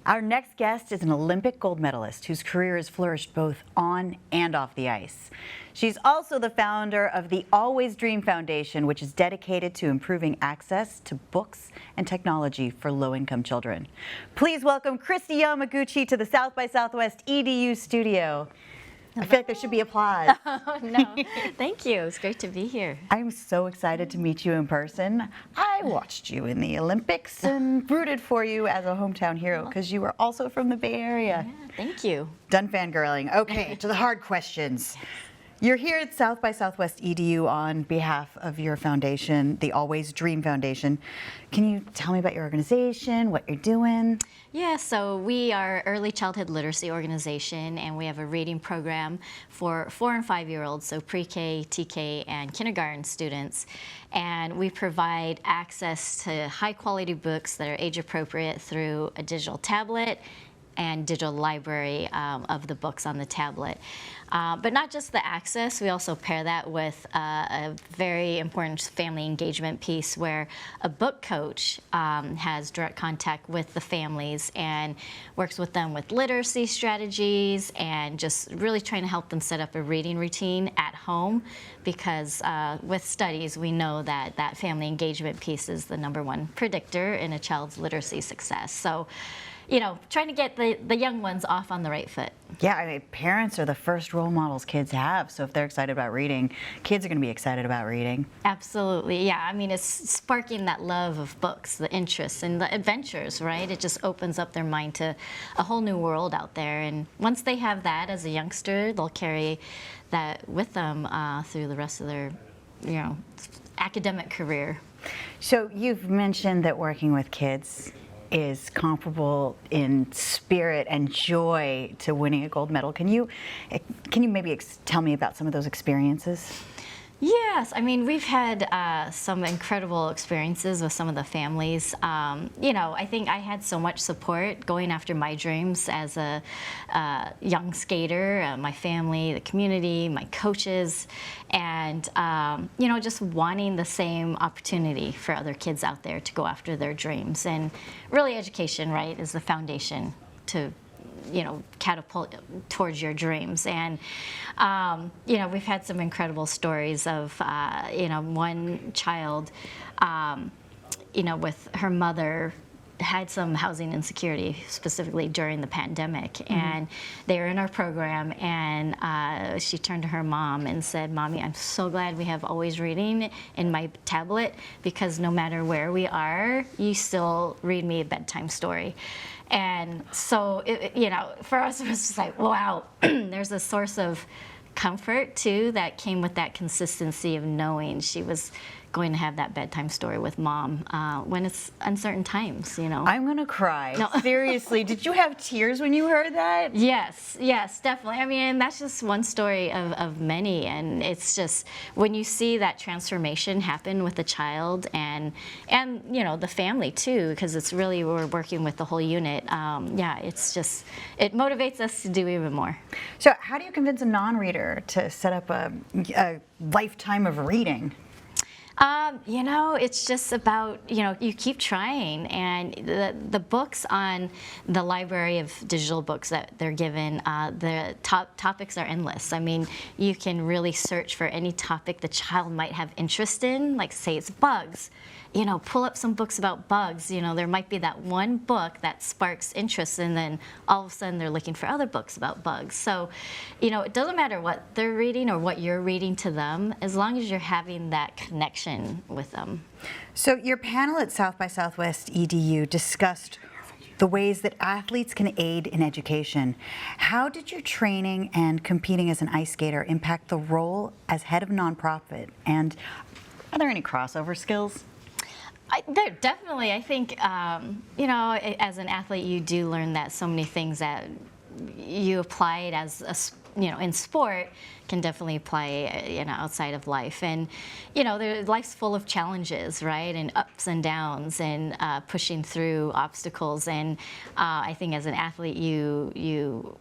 Our next guest is an Olympic gold medalist whose career has flourished both on and off the ice. She's also the founder of the Always Dream Foundation, which is dedicated to improving access to books and technology for low-income children. Please welcome Kristi Yamaguchi to the South by Southwest EDU Studio. I feel like there should be applause. Oh, no, thank you. It's great to be here. I'm so excited to meet you in person. I watched you in the Olympics and rooted for you as a hometown hero because you were also from the Bay Area. Yeah, thank you. Done fangirling. Okay, to the hard questions. You're here at South by Southwest EDU on behalf of your foundation, the Always Dream Foundation. Can you tell me about your organization, what you're doing? Yeah, so we are an early childhood literacy organization, and we have a reading program for 4- and 5-year-olds, so pre-K, TK, and kindergarten students. And we provide access to high-quality books that are age-appropriate through a digital tablet and digital library of the books on the tablet. But not just the access, we also pair that with a very important family engagement piece where a book coach has direct contact with the families and works with them with literacy strategies and just really trying to help them set up a reading routine at home, because with studies we know that that family engagement piece is the #1 predictor in a child's literacy success. So, you know, trying to get the young ones off on the right foot. Yeah, I mean, parents are the first role models kids have, so if they're excited about reading, kids are going to be excited about reading. Absolutely, yeah. I mean, it's sparking that love of books, the interests and the adventures, right? It just opens up their mind to a whole new world out there. And once they have that as a youngster, they'll carry that with them through the rest of their, you know, academic career. So you've mentioned that working with kids is comparable in spirit and joy to winning a gold medal. Can you maybe tell me about some of those experiences? Yes, I mean, we've had some incredible experiences with some of the families. You know, I think I had so much support going after my dreams as a young skater, my family, the community, my coaches, and, you know, just wanting the same opportunity for other kids out there to go after their dreams. And really education, right, is the foundation to, you know, catapult towards your dreams. And you know, we've had some incredible stories of you know, one child, you know, with her mother had some housing insecurity, specifically during the pandemic, and they were in our program, and she turned to her mom and said, "Mommy, I'm so glad we have Always Reading in my tablet, because no matter where we are, you still read me a bedtime story." And so, you know, for us, it was just like, wow, there's a source of comfort, too, that came with that consistency of knowing she was going to have that bedtime story with mom when it's uncertain times, you know. I'm gonna cry. No. Seriously, did you have tears when you heard that? Yes, yes, definitely. I mean, that's just one story of many, and it's just when you see that transformation happen with the child and you know, the family too, because it's really, we're working with the whole unit. Yeah, it's just, it motivates us to do even more. So how do you convince a non-reader to set up a lifetime of reading? You know, it's just about, you know, you keep trying, and the books on the library of digital books that they're given, the topics are endless. I mean, you can really search for any topic the child might have interest in, like say it's bugs. You know, pull up some books about bugs. You know, there might be that one book that sparks interest, and then all of a sudden they're looking for other books about bugs. So, you know, it doesn't matter what they're reading or what you're reading to them, as long as you're having that connection with them. So your panel at South by Southwest EDU discussed the ways that athletes can aid in education. How did your training and competing as an ice skater impact the role as head of a nonprofit? And are there any crossover skills? There definitely. I think, you know, as an athlete, you do learn that so many things that you apply it as a, you know, in sport can definitely apply, you know, outside of life. And, you know, life's full of challenges, right? And ups and downs, and pushing through obstacles. And I think as an athlete, you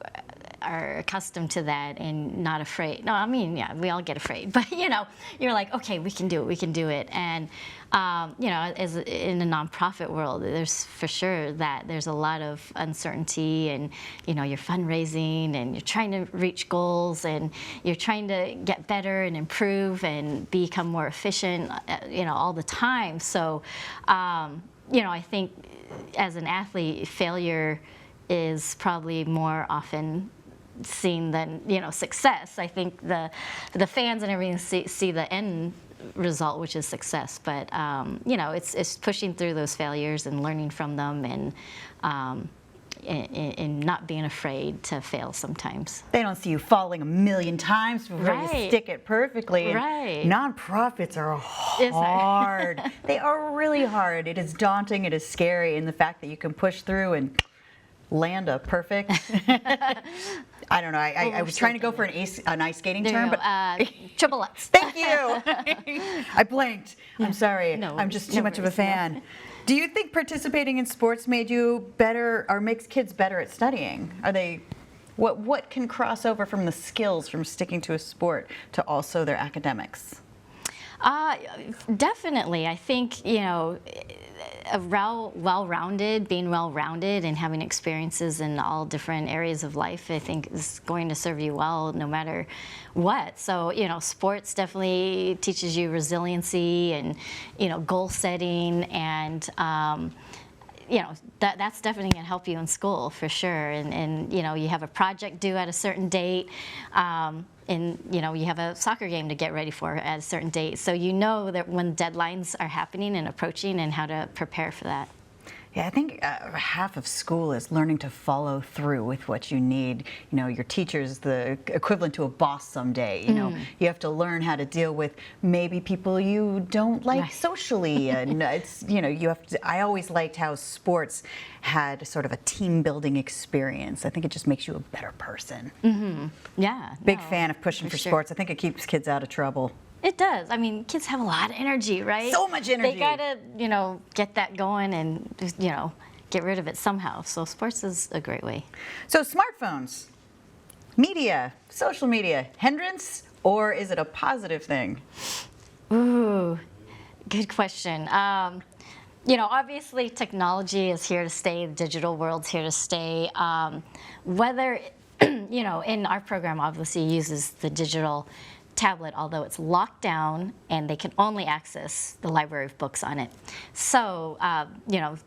are accustomed to that and not afraid. No, I mean, yeah, we all get afraid, but you know, you're like, okay, we can do it, we can do it. And you know, as in the nonprofit world, there's for sure that there's a lot of uncertainty, and you know, you're fundraising and you're trying to reach goals and you're trying to get better and improve and become more efficient, you know, all the time. So, you know, I think as an athlete, failure is probably more often seen than, you know, success. I think the fans and everything see the end result, which is success. But you know, it's pushing through those failures and learning from them, and not being afraid to fail sometimes. They don't see you falling a million times before you stick it perfectly. And Right. nonprofits are hard. They are really hard. It is daunting. It is scary. And the fact that you can push through and land a perfect. I don't know. I was trying to go for an ice skating There term, you go. but Triple X. thank you. I blanked. I'm sorry. No, I'm just too no much of a worries, no. fan. Do you think participating in sports made you better, or makes kids better at studying? Are they, what can cross over from the skills from sticking to a sport to also their academics? Definitely. I think, you know, being well-rounded and having experiences in all different areas of life, I think is going to serve you well no matter what. So, you know, sports definitely teaches you resiliency and, you know, goal setting, and you know, that's definitely going to help you in school for sure. And you know, you have a project due at a certain date, and you know, you have a soccer game to get ready for at a certain date. So you know that when deadlines are happening and approaching, and how to prepare for that. Yeah, I think half of school is learning to follow through with what you need. You know, your teacher's the equivalent to a boss someday. You know, you have to learn how to deal with maybe people you don't like socially, and it's, you know, you have to. I always liked how sports had sort of a team building experience. I think it just makes you a better person. Yeah. Big no, fan of pushing for sure. sports. I think it keeps kids out of trouble. It does. I mean, kids have a lot of energy, right? So much energy. They gotta, you know, get that going and, you know, get rid of it somehow. So sports is a great way. So smartphones, media, social media, hindrance, or is it a positive thing? Ooh, good question. You know, obviously technology is here to stay. The digital world's here to stay. Whether, you know, in our program obviously uses the digital tablet, although it's locked down and they can only access the library of books on it. So, you know,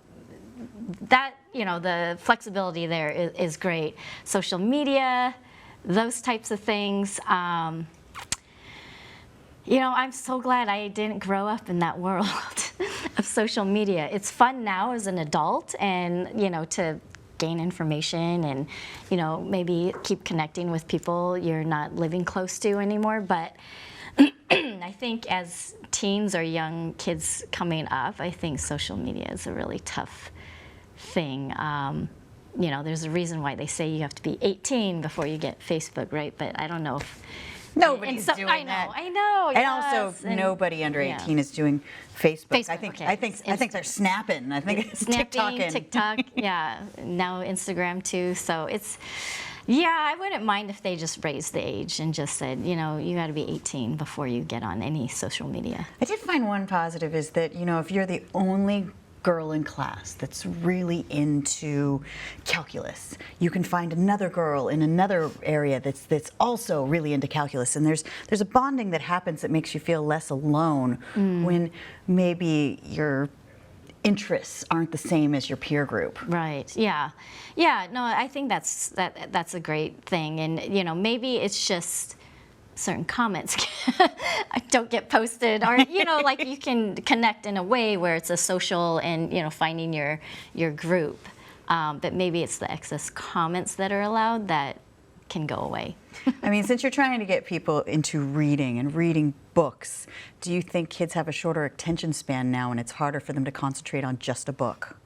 that, you know, the flexibility there is great. Social media, those types of things. You know, I'm so glad I didn't grow up in that world of social media. It's fun now as an adult, and, you know, to gain information and, you know, maybe keep connecting with people you're not living close to anymore. But I think as teens or young kids coming up, I think social media is a really tough thing. You know, there's a reason why they say you have to be 18 before you get Facebook, right? But I don't know if Nobody's doing I know, that. I know. And also, nobody under 18 is doing Facebook. I think okay. I think they're snapping. I think it's Snapping, TikToking. TikTok, yeah. Now Instagram too. So it's, yeah, I wouldn't mind if they just raised the age and just said, you know, you got to be 18 before you get on any social media. I did find one positive is that, you know, if you're the only girl in class that's really into calculus, you can find another girl in another area that's also really into calculus, and there's a bonding that happens that makes you feel less alone when maybe your interests aren't the same as your peer group. Right. Yeah. Yeah. No, I think that's a great thing, and you know, maybe it's just certain comments don't get posted, or you know, like you can connect in a way where it's a social and, you know, finding your group, but maybe it's the excess comments that are allowed that can go away. I mean, since you're trying to get people into reading and reading books, do you think kids have a shorter attention span now and it's harder for them to concentrate on just a book?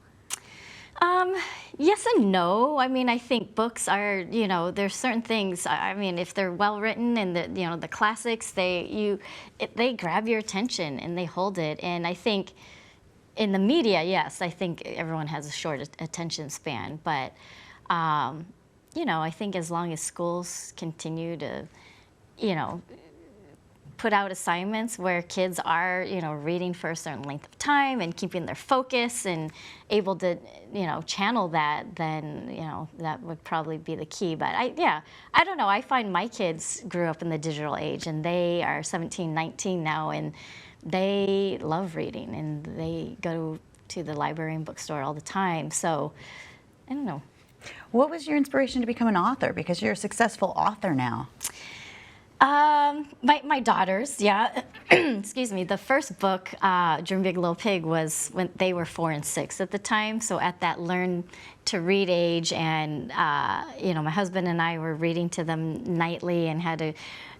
Yes and no. I mean, I think books are, you know, there's certain things. I mean, if they're well written and the, you know, the classics, they grab your attention and they hold it. And I think in the media, yes, I think everyone has a short attention span. But you know, I think as long as schools continue to, you know, put out assignments where kids are, reading for a certain length of time and keeping their focus and able to, channel that, then, that would probably be the key. But I don't know. I find my kids grew up in the digital age, and they are 17, 19 now, and they love reading, and they go to the library and bookstore all the time. So, I don't know. What was your inspiration to become an author? Because you're a successful author now. My daughters, yeah. Excuse me. The first book, Dream Big Little Pig, was when they were 4 and 6 at the time. So at that learn to read age, and my husband and I were reading to them nightly and had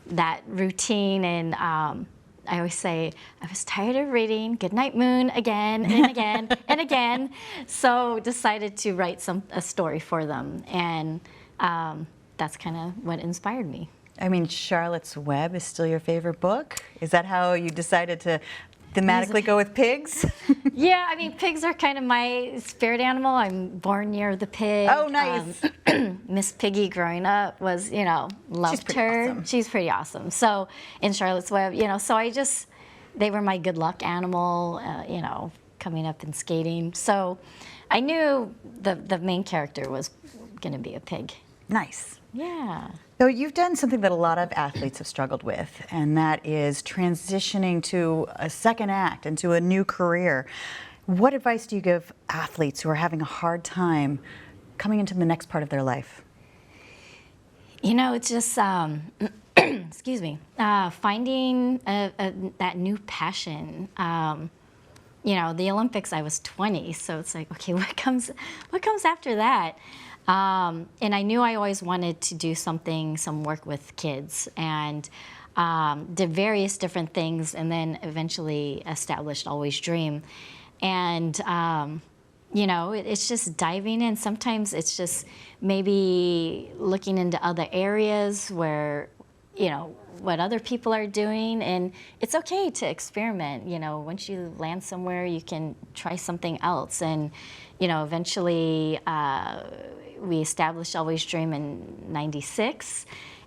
that routine. And I always say, I was tired of reading Goodnight Moon again and again and again. So decided to write a story for them, and that's kind of what inspired me. I mean, Charlotte's Web is still your favorite book? Is that how you decided to thematically go with pigs? Yeah, I mean, pigs are kind of my spirit animal. I'm born near the pig. Oh, nice. Miss Piggy growing up was, loved her. Awesome. She's pretty awesome. So in Charlotte's Web, so they were my good luck animal, coming up and skating. So I knew the main character was going to be a pig. Nice. Yeah. So you've done something that a lot of athletes have struggled with, and that is transitioning to a second act and to a new career. What advice do you give athletes who are having a hard time coming into the next part of their life? It's just, excuse me, finding that new passion. The Olympics, I was 20, so it's like, okay, what comes after that? And I knew I always wanted to do some work with kids, and did various different things, and then eventually established Always Dream. And, it's just diving in. Sometimes it's just maybe looking into other areas where, what other people are doing, and it's okay to experiment. Once you land somewhere, you can try something else. And, eventually, we established Always Dream in '96,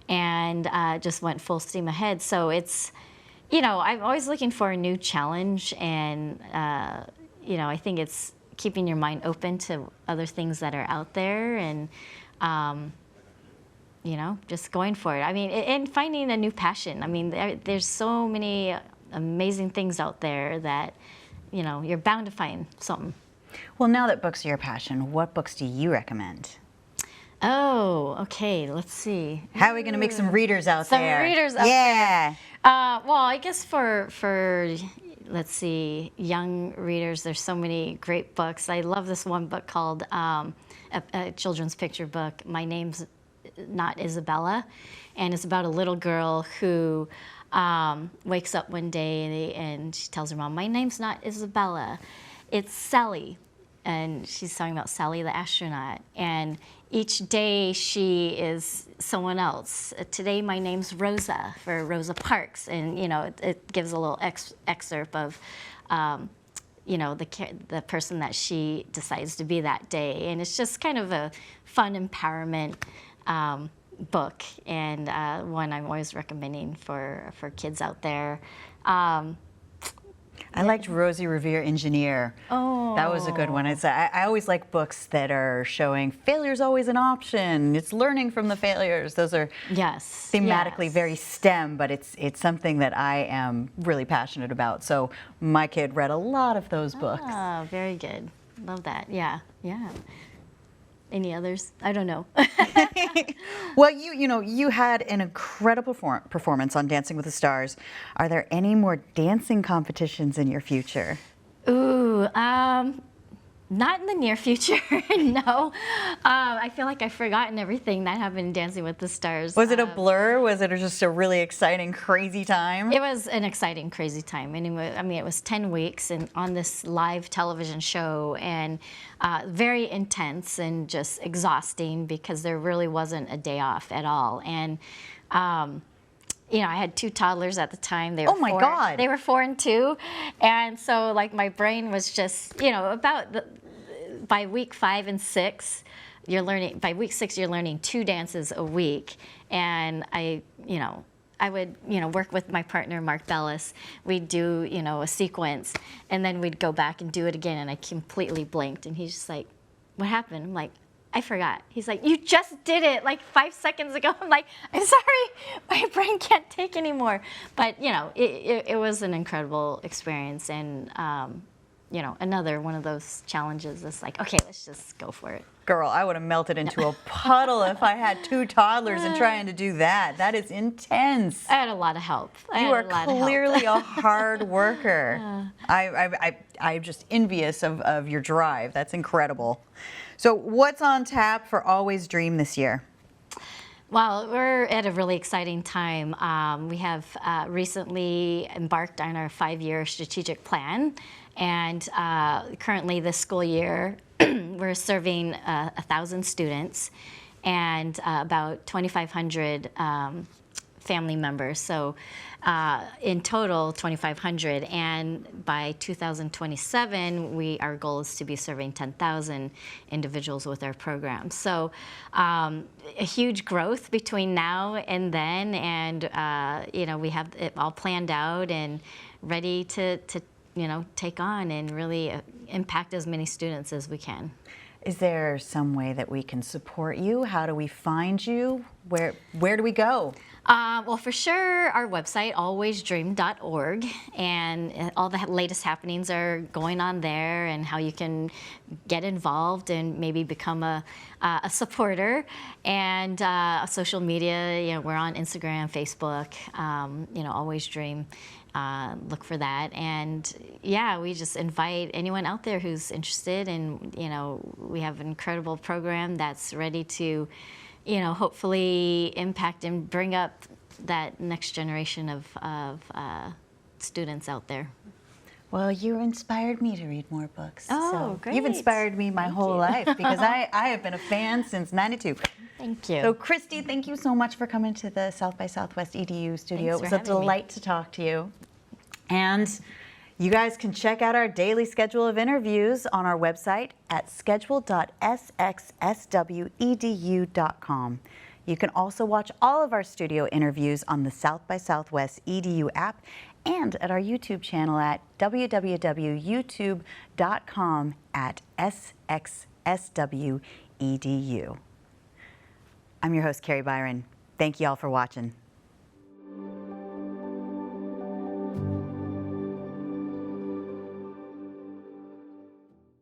and just went full steam ahead. So it's, I'm always looking for a new challenge, and I think it's keeping your mind open to other things that are out there, and just going for it. I mean, and finding a new passion. I mean, there's so many amazing things out there that, you're bound to find something. Well, now that books are your passion, what books do you recommend? Oh, okay. Let's see. How are we going to make some readers out there? Some readers out there. Well, I guess for let's see, young readers, there's so many great books. I love this one book called a children's picture book, My Name's Not Isabella, and it's about a little girl who wakes up one day and she tells her mom, "My name's not Isabella, it's Sally." And she's talking about Sally the astronaut. And each day she is someone else. Today my name's Rosa, for Rosa Parks. And, it gives a little excerpt of, the person that she decides to be that day. And it's just kind of a fun empowerment book, and one I'm always recommending for kids out there. I liked Rosie Revere, Engineer. Oh. That was a good one. I always like books that are showing failure's always an option. It's learning from the failures. Those are thematically very STEM, but it's something that I am really passionate about. So my kid read a lot of those books. Oh, very good. Love that. Yeah. Any others? I don't know. Well, you had an incredible performance on Dancing with the Stars. Are there any more dancing competitions in your future? Ooh, not in the near future, no. I feel like I've forgotten everything that happened in Dancing with the Stars. Was it a blur? Was it just a really exciting, crazy time? It was an exciting, crazy time. Anyway, I mean, it was 10 weeks and on this live television show, and very intense and just exhausting because there really wasn't a day off at all. And I had 2 toddlers at the time. They were oh my God! They were 4 and 2, and so like my brain was just, by week 5 and 6, you're learning. By week 6, you're learning 2 dances a week, and I would, work with my partner, Mark Bellis. We'd do, a sequence, and then we'd go back and do it again, and I completely blanked. And he's just like, what happened? I'm like, I forgot. He's like, you just did it like 5 seconds ago. I'm like, I'm sorry, my brain can't take anymore. But, it was an incredible experience. And, another one of those challenges is like, okay, let's just go for it. Girl, I would have melted into a puddle if I had 2 toddlers and trying to do that. That is intense. I had a lot of help. You are clearly a hard worker. I'm just envious of your drive. That's incredible. So what's on tap for Always Dream this year? Well, we're at a really exciting time. We have recently embarked on our 5-year strategic plan, and currently this school year we're serving 1,000 students and about 2,500 family members. So in total, 2,500. And by 2027, our goal is to be serving 10,000 individuals with our program. So a huge growth between now and then, and we have it all planned out and ready to take on and really impact as many students as we can. Is there some way that we can support you? How do we find you? Where do we go? Well, for sure, our website, alwaysdream.org, and all the latest happenings are going on there, and how you can get involved and maybe become a supporter. And social media, we're on Instagram, Facebook, Always Dream. Look for that. And yeah, we just invite anyone out there who's interested, and we have an incredible program that's ready to hopefully impact and bring up that next generation of students out there. Well, you inspired me to read more books. Oh, so great. You've inspired me my whole life, because I have been a fan since '92. Thank you. So Kristi, thank you so much for coming to the South by Southwest EDU studio. Thanks It was for a having me. delight to talk to you. And you guys can check out our daily schedule of interviews on our website at schedule.sxswedu.com. You can also watch all of our studio interviews on the South by Southwest EDU app and at our YouTube channel at www.youtube.com/SXSW EDU. I'm your host, Kari Byron. Thank you all for watching.